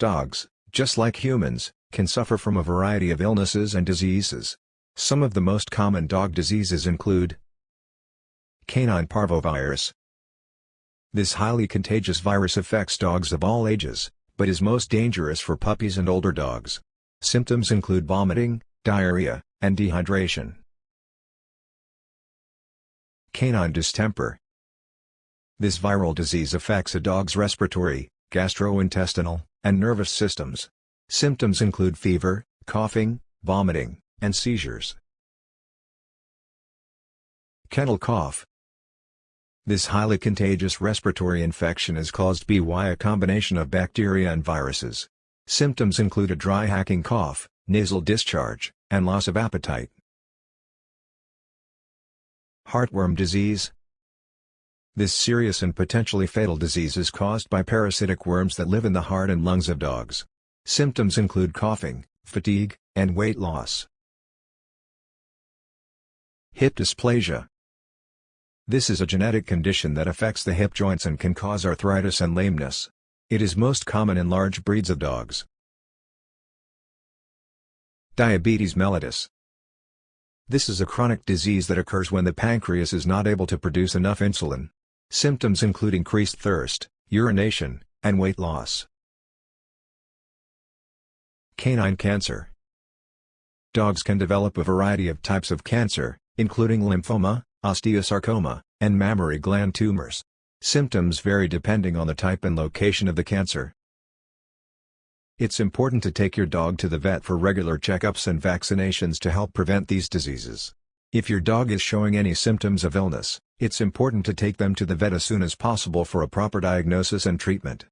Dogs, just like humans, can suffer from a variety of illnesses and diseases. Some of the most common dog diseases include canine parvovirus. This highly contagious virus affects dogs of all ages, but is most dangerous for puppies and older dogs. Symptoms include vomiting, diarrhea, and dehydration. Canine distemper. This viral disease affects a dog's respiratory, gastrointestinal, and nervous systems. Symptoms include fever, coughing, vomiting, and seizures. Kennel cough. This highly contagious respiratory infection is caused by a combination of bacteria and viruses. Symptoms include a dry hacking cough, nasal discharge, and loss of appetite. Heartworm disease. This serious and potentially fatal disease is caused by parasitic worms that live in the heart and lungs of dogs. Symptoms include coughing, fatigue, and weight loss. Hip dysplasia. This is a genetic condition that affects the hip joints and can cause arthritis and lameness. It is most common in large breeds of dogs. Diabetes mellitus. This is a chronic disease that occurs when the pancreas is not able to produce enough insulin. Symptoms include increased thirst, urination, and weight loss. Canine cancer. Dogs can develop a variety of types of cancer, including lymphoma, osteosarcoma, and mammary gland tumors. Symptoms vary depending on the type and location of the cancer. It's important to take your dog to the vet for regular checkups and vaccinations to help prevent these diseases. If your dog is showing any symptoms of illness, it's important to take them to the vet as soon as possible for a proper diagnosis and treatment.